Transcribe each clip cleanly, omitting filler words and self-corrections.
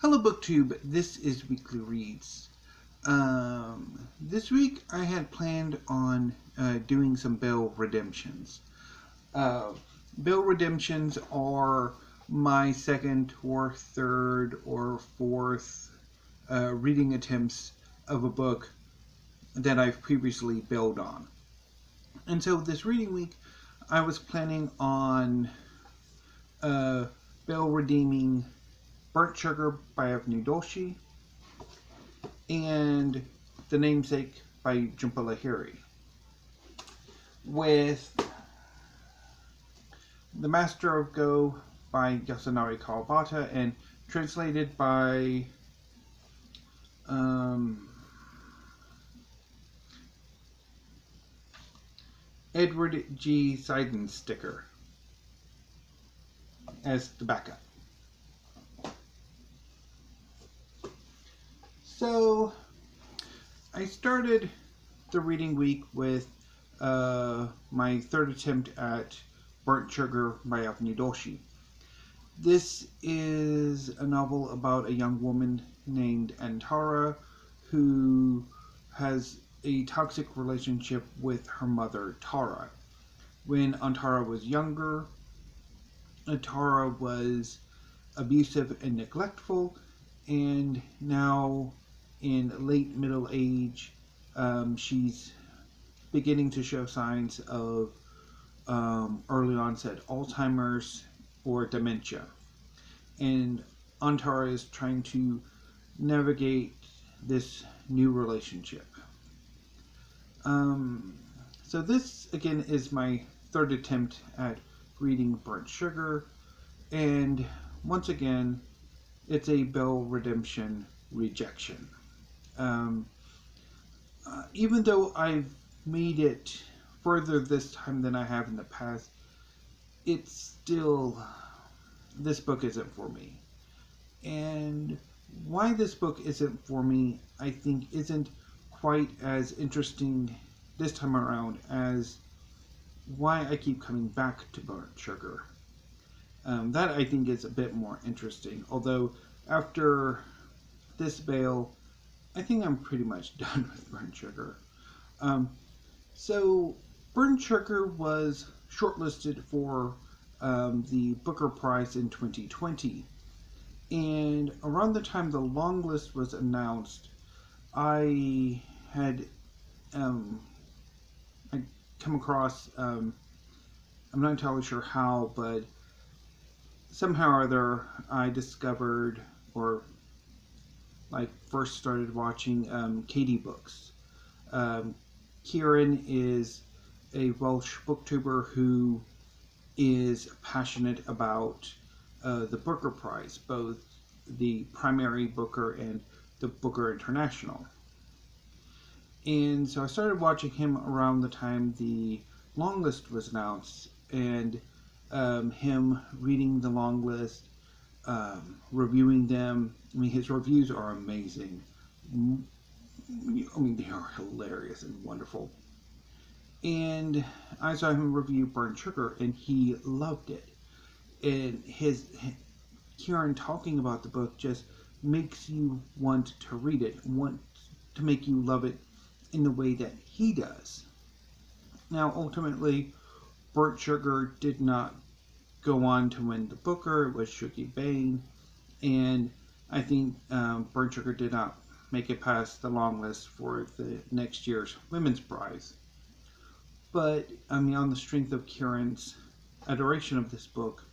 Hello BookTube, this is Weekly Reads. This week I had planned on doing some Bill redemptions. Bill redemptions are my second or third or fourth reading attempts of a book that I've previously billed on. And so this reading week I was planning on Bill redeeming Burnt Sugar by Avni Doshi and The Namesake by Jhumpa Lahiri, with The Master of Go by Yasunari Kawabata and translated by Edward G. Seidensticker as the backup. So, I started the reading week with my third attempt at Burnt Sugar by Avni Doshi. This is a novel about a young woman named Antara who has a toxic relationship with her mother, Tara. When Antara was younger, Antara was abusive and neglectful, and now in late middle age, she's beginning to show signs of early onset Alzheimer's or dementia. And Antara is trying to navigate this new relationship. So this, again, is my third attempt at reading Burnt Sugar, and once again, it's a Bill redemption rejection. Even though I've made it further this time than I have in the past, it's still, this book isn't for me. And why this book isn't for me, I think, isn't quite as interesting this time around as why I keep coming back to Burnt Sugar. That, I think, is a bit more interesting, although after this bail, I think I'm pretty much done with Burnt Sugar. So, Burnt Sugar was shortlisted for the Booker Prize in 2020. And around the time the long list was announced, I had come across, I'm not entirely sure how, but somehow or other I discovered, or I first started watching Katie Books. Kieran is a Welsh booktuber who is passionate about the Booker Prize, both the primary Booker and the Booker International. And so I started watching him around the time the long list was announced, and him reading the long list, reviewing them. I mean, his reviews are amazing. I mean, they are hilarious and wonderful. And I saw him review Burnt Sugar, and he loved it. And Kieran talking about the book just makes you want to read it, want to make you love it in the way that he does. Now, ultimately, Burnt Sugar did not go on to win the Booker. It was Shuki Bain, and I think Burnt Sugar did not make it past the long list for the next year's Women's Prize. But, I mean, on the strength of Kieran's adoration of this book,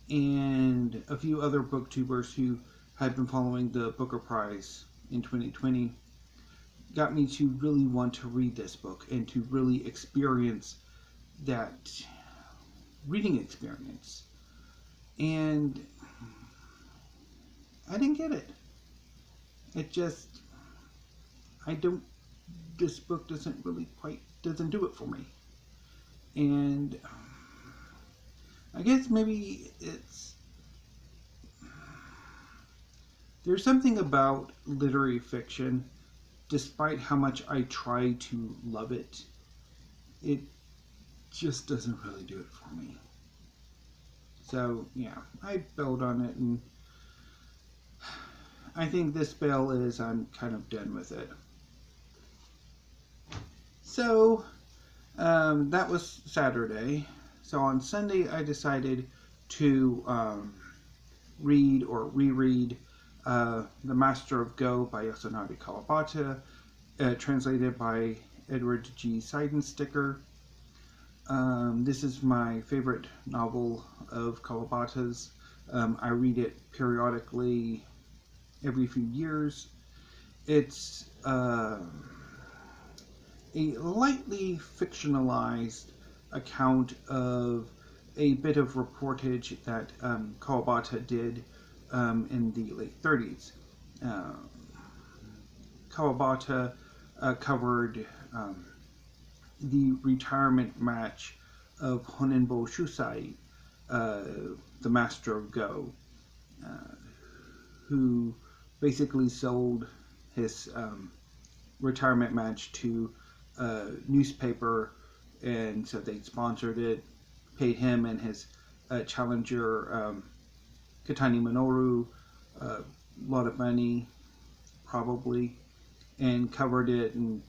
and a few other booktubers who had been following the Booker Prize in 2020, got me to really want to read this book and to really experience that reading experience. And I didn't get it. This book doesn't do it for me. And I guess maybe there's something about literary fiction, despite how much I try to love it, it just doesn't really do it for me. So, yeah, I bailed on it, and I think this spell I'm kind of done with it. So, that was Saturday. So on Sunday, I decided to read or reread The Master of Go by Yasunari Kawabata, translated by Edward G. Seidensticker. This is my favorite novel of Kawabata's. I read it periodically every few years. It's a lightly fictionalized account of a bit of reportage that Kawabata did in the late 30s. Kawabata covered the retirement match of Honenbo Shusai, the Master of Go, who basically sold his retirement match to a newspaper, and so they sponsored it, paid him and his challenger Katani Minoru a lot of money, probably, and covered it and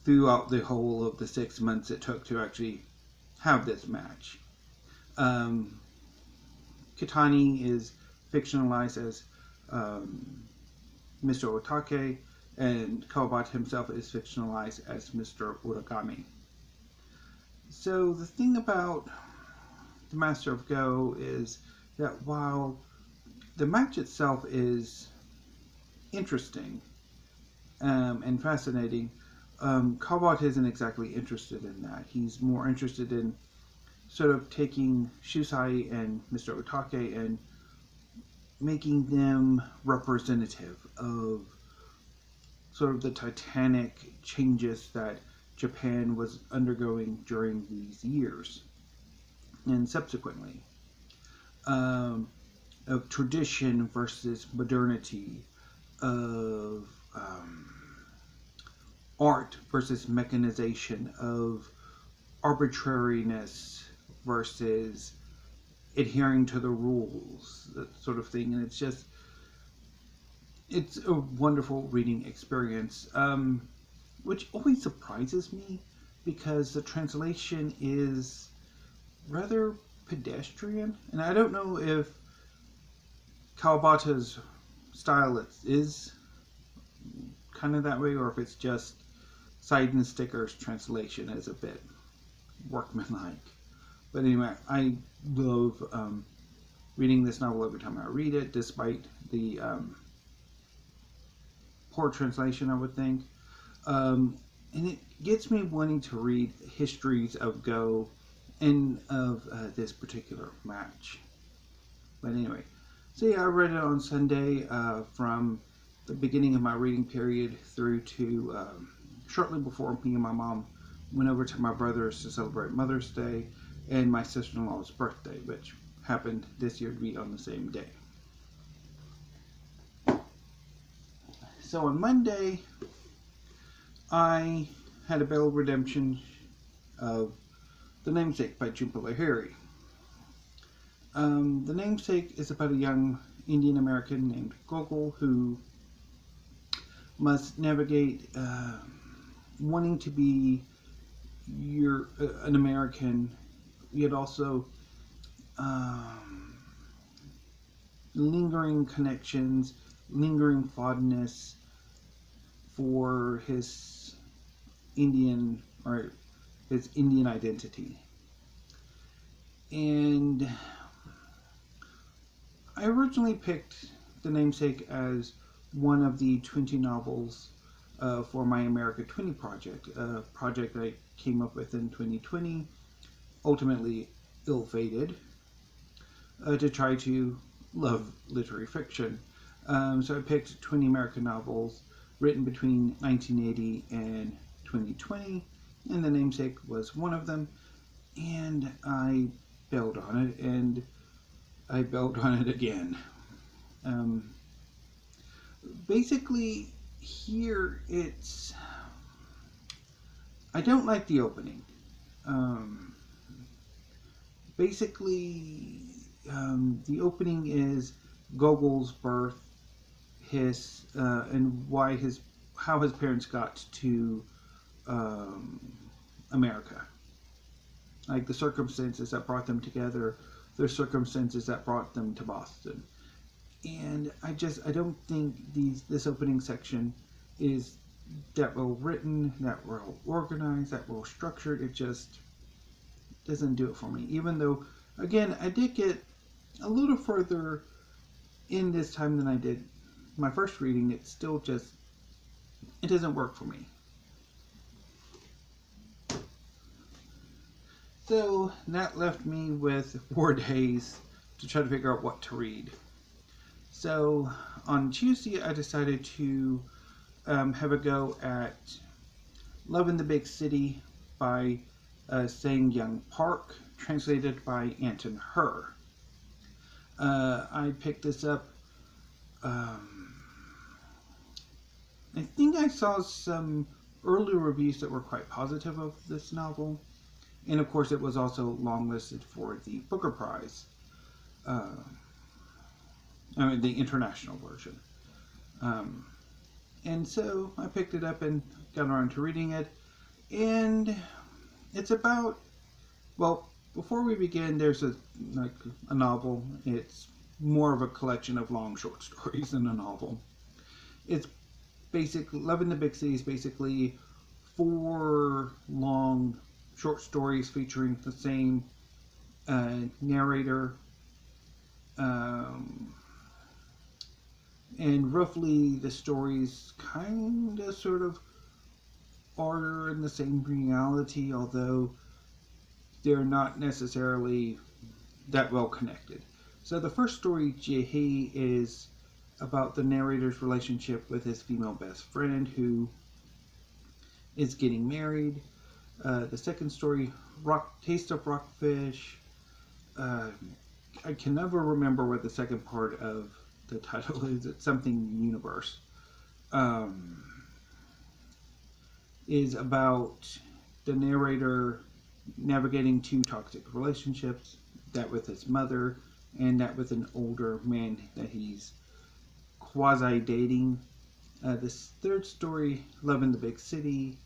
throughout the whole of the 6 months it took to actually have this match. Katani is fictionalized as Mr. Otake, and Kawabata himself is fictionalized as Mr. Uragami. So the thing about the Master of Go is that while the match itself is interesting and fascinating, Kawabata isn't exactly interested in that. He's more interested in sort of taking Shusai and Mr. Otake and making them representative of sort of the titanic changes that Japan was undergoing during these years and subsequently. Of tradition versus modernity, of art versus mechanization, of arbitrariness versus adhering to the rules, that sort of thing. And it's a wonderful reading experience, which always surprises me because the translation is rather pedestrian, and I don't know if Kawabata's style is kind of that way, or if it's just Seidensticker's translation is a bit workmanlike. But anyway, I love reading this novel every time I read it, despite the poor translation, I would think. And it gets me wanting to read histories of Go and of this particular match. But anyway, so yeah, I read it on Sunday from the beginning of my reading period through to shortly before me and my mom went over to my brother's to celebrate Mother's Day and my sister-in-law's birthday, which happened this year to be on the same day. So on Monday, I had a bail redemption of The Namesake by Jhumpa Lahiri. The Namesake is about a young Indian American named Gogol who must navigate wanting to be an American, yet also lingering connections, lingering fondness for his Indian identity. And I originally picked The Namesake as one of the 20 novels for my America 20 project, a project I came up with in 2020, ultimately ill-fated, to try to love literary fiction. So I picked 20 American novels written between 1980 and 2020, and The Namesake was one of them, and I bailed on it, and I bailed on it again. Basically, here I don't like the opening. The opening is Gogol's birth, and how his parents got to America, like the circumstances that brought them together, the circumstances that brought them to Boston. And I don't think this opening section is that well written, that well organized, that well structured. It just doesn't do it for me. Even though, again, I did get a little further in this time than I did my first reading. It still just, it doesn't work for me. So that left me with 4 days to try to figure out what to read. So on Tuesday, I decided to have a go at Love in the Big City by Sang-Young Park, translated by Anton Her. I picked this up. I think I saw some early reviews that were quite positive of this novel. And of course, it was also longlisted for the Booker Prize. The international version. And so I picked it up and got around to reading it. And it's about, well, before we begin, there's a novel. It's more of a collection of long short stories than a novel. It's basically, Love in the Big City is basically 4 long short stories featuring the same narrator. And roughly the stories kind of sort of are in the same reality, although they're not necessarily that well connected. So the first story, Jae, is about the narrator's relationship with his female best friend who is getting married. The second story, Taste of Rockfish. I can never remember what the second part of the title is. It's something universe. Is about the narrator navigating 2 toxic relationships, that with his mother and that with an older man that he's quasi-dating. This third story, Love in the Big City,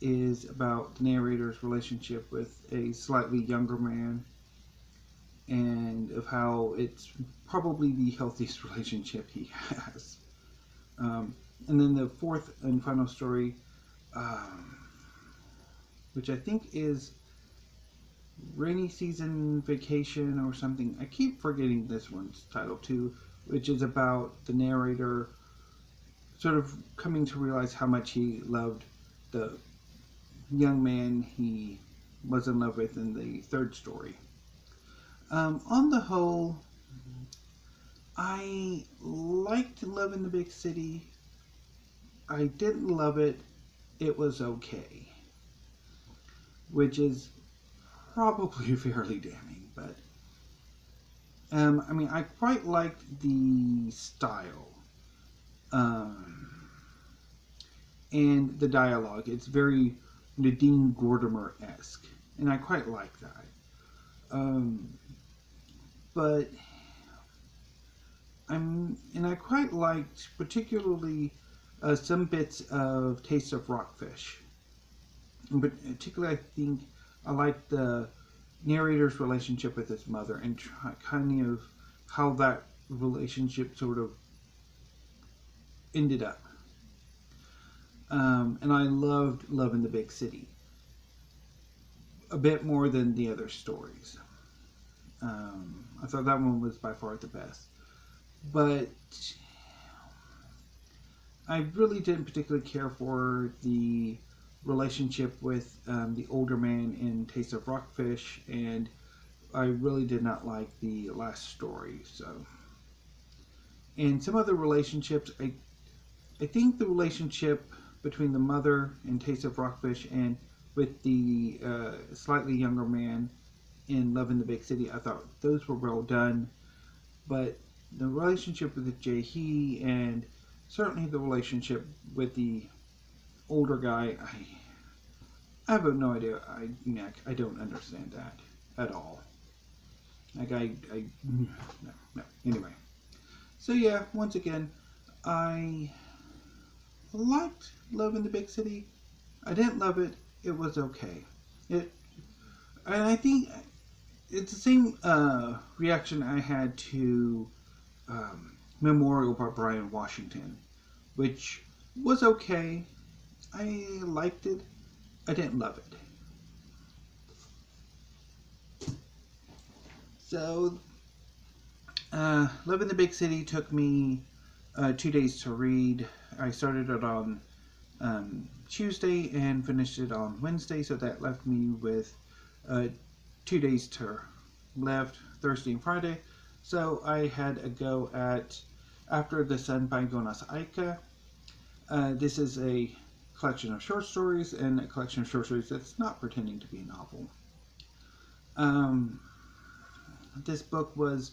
is about the narrator's relationship with a slightly younger man and of how it's probably the healthiest relationship he has. And then the fourth and final story, which I think is Rainy Season Vacation or something. I keep forgetting this one's title too, which is about the narrator sort of coming to realize how much he loved the young man he was in love with in the third story. On the whole, I liked Love in the Big City. I didn't love it. It was okay. Which is probably fairly damning, but I quite liked the style and the dialogue. It's very Nadine Gordimer-esque, and I quite like that. But I quite liked particularly some bits of Taste of Rockfish. But particularly, I think I liked the narrator's relationship with his mother and kind of how that relationship sort of ended up. And I loved Love in the Big City a bit more than the other stories. I thought that one was by far the best. But I really didn't particularly care for the relationship with the older man in Taste of Rockfish, and I really did not like the last story. So, and some other relationships, I think the relationship between the mother in Taste of Rockfish and with the slightly younger man in Love in the Big City, I thought those were well done. But the relationship with Jae and certainly the relationship with the older guy, I have no idea. I don't understand that at all. No. Anyway, So yeah, once again, I liked Love in the Big City. I didn't love it. It was okay. It, and I think it's the same reaction I had to Memorial by Brian Washington, which was okay. I liked it. I didn't love it. So, Love in the Big City took me 2 days to read. I started it on Tuesday and finished it on Wednesday, so that left me with 2 days to left, Thursday and Friday. So I had a go at After the Sun by Jonas Eika. This is a collection of short stories and a collection of short stories that's not pretending to be a novel. This book was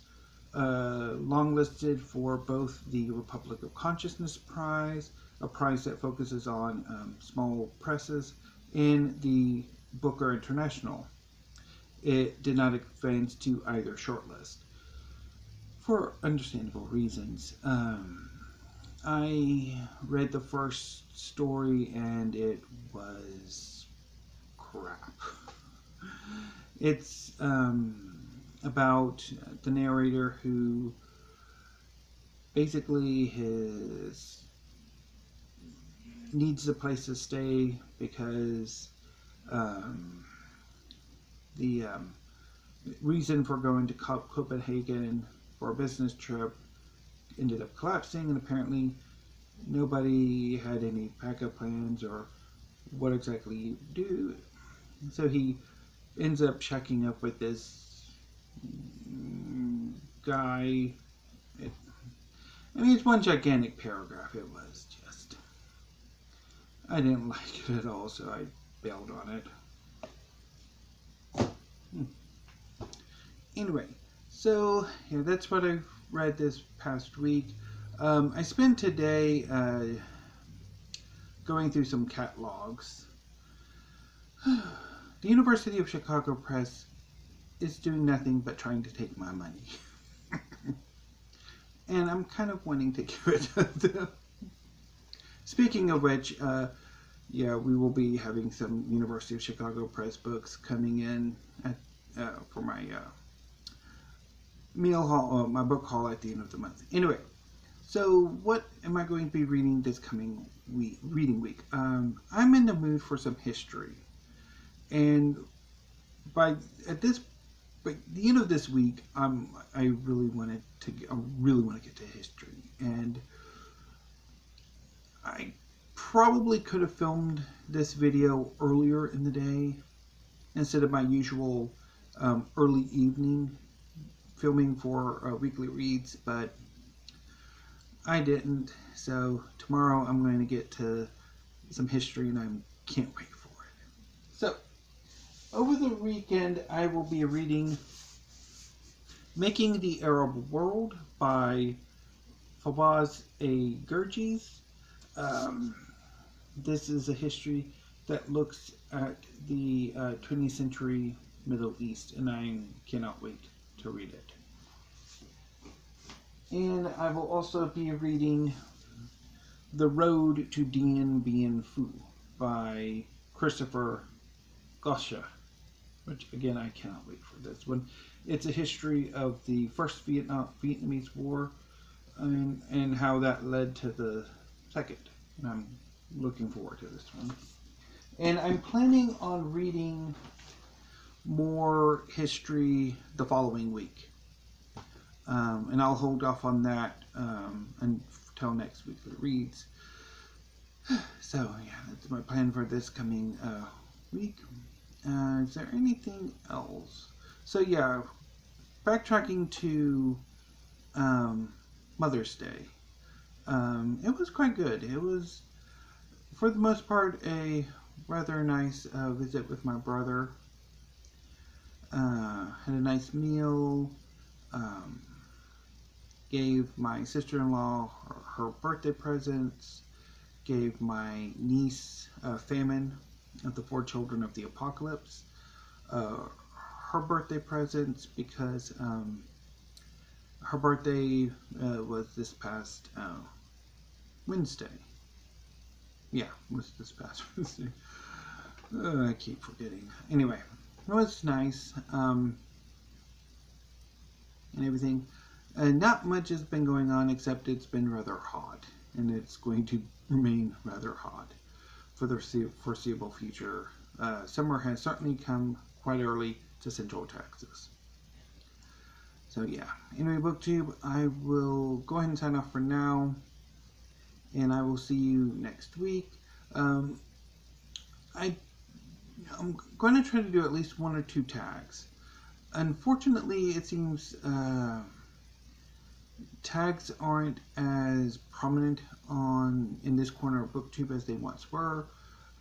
longlisted for both the Republic of Consciousness Prize, a prize that focuses on small presses, and the Booker International. It did not advance to either shortlist for understandable reasons. I read the first story and it was crap. It's about the narrator who basically needs a place to stay because the reason for going to Copenhagen for a business trip ended up collapsing, and apparently nobody had any backup plans or what exactly you do. So he ends up checking up with this guy. It's one gigantic paragraph. It was just, I didn't like it at all, so I bailed on it. Anyway, so yeah, that's what I've read this past week. I spent today going through some catalogs. The University of Chicago Press is doing nothing but trying to take my money. And I'm kind of wanting to give it to them. Speaking of which, yeah, we will be having some University of Chicago Press books coming in for my meal haul, my book haul at the end of the month. Anyway, so what am I going to be reading this coming reading week? I'm in the mood for some history, and by the end of this week, I really want to get to history, and I probably could have filmed this video earlier in the day instead of my usual early evening filming for weekly reads, but I didn't. So tomorrow I'm going to get to some history, and I can't wait for it. So over the weekend, I will be reading Making the Arab World by Fawaz a Gerges. This is a history that looks at the 20th century Middle East, and I cannot wait to read it. And I will also be reading The Road to Dien Bien Phu by Christopher Goscha, which again I cannot wait for this one. It's a history of the first Vietnamese War and how that led to the second. And I'm looking forward to this one. And I'm planning on reading more history the following week. And I'll hold off on that until next weekly reads. So yeah, that's my plan for this coming week. Is there anything else? So yeah, backtracking to Mother's Day. It was quite good. It was, for the most part, a rather nice visit with my brother. Had a nice meal. Gave my sister-in-law her birthday presents. Gave my niece Famine of the Four Children of the Apocalypse her birthday presents because her birthday was this past Wednesday. Yeah, was this past Wednesday. I keep forgetting. Anyway, it was nice and everything. Not much has been going on except it's been rather hot, and it's going to remain rather hot for the foreseeable future. Summer has certainly come quite early to Central Texas. So yeah, anyway, BookTube, I will go ahead and sign off for now, and I will see you next week. I'm going to try to do at least 1 or 2 tags. Unfortunately, it seems tags aren't as prominent in this corner of BookTube as they once were.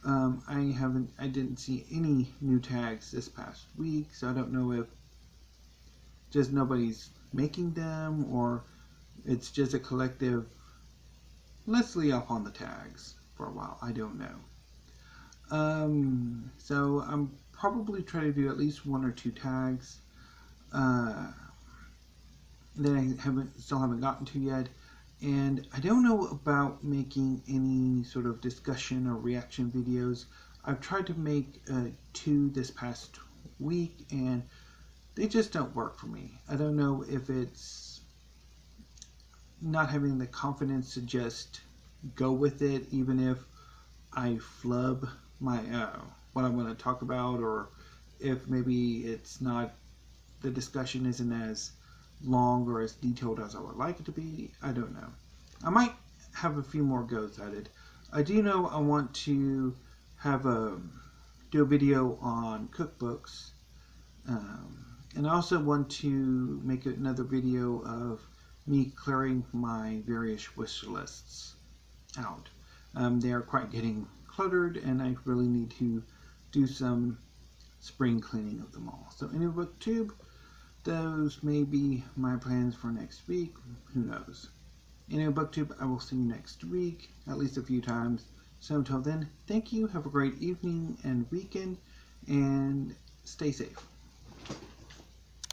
I didn't see any new tags this past week, so I don't know if just nobody's making them or it's just a collective let's lay off on the tags for a while. I don't know. So I'm probably trying to do at least 1 or 2 tags that I still haven't gotten to yet. And I don't know about making any sort of discussion or reaction videos. I've tried to make 2 this past week and they just don't work for me. I don't know if it's not having the confidence to just go with it, even if I flub my what I'm going to talk about, or if maybe it's not, the discussion isn't as long or as detailed as I would like it to be. I don't know. I might have a few more goes at it. I do know I want to have do a video on cookbooks, and I also want to make another video of me clearing my various wish lists out. They are quite getting cluttered, and I really need to do some spring cleaning of them all. So anyway, BookTube, those may be my plans for next week. Who knows? Anyway, BookTube, I will see you next week, at least a few times. So until then, thank you, have a great evening and weekend, and stay safe.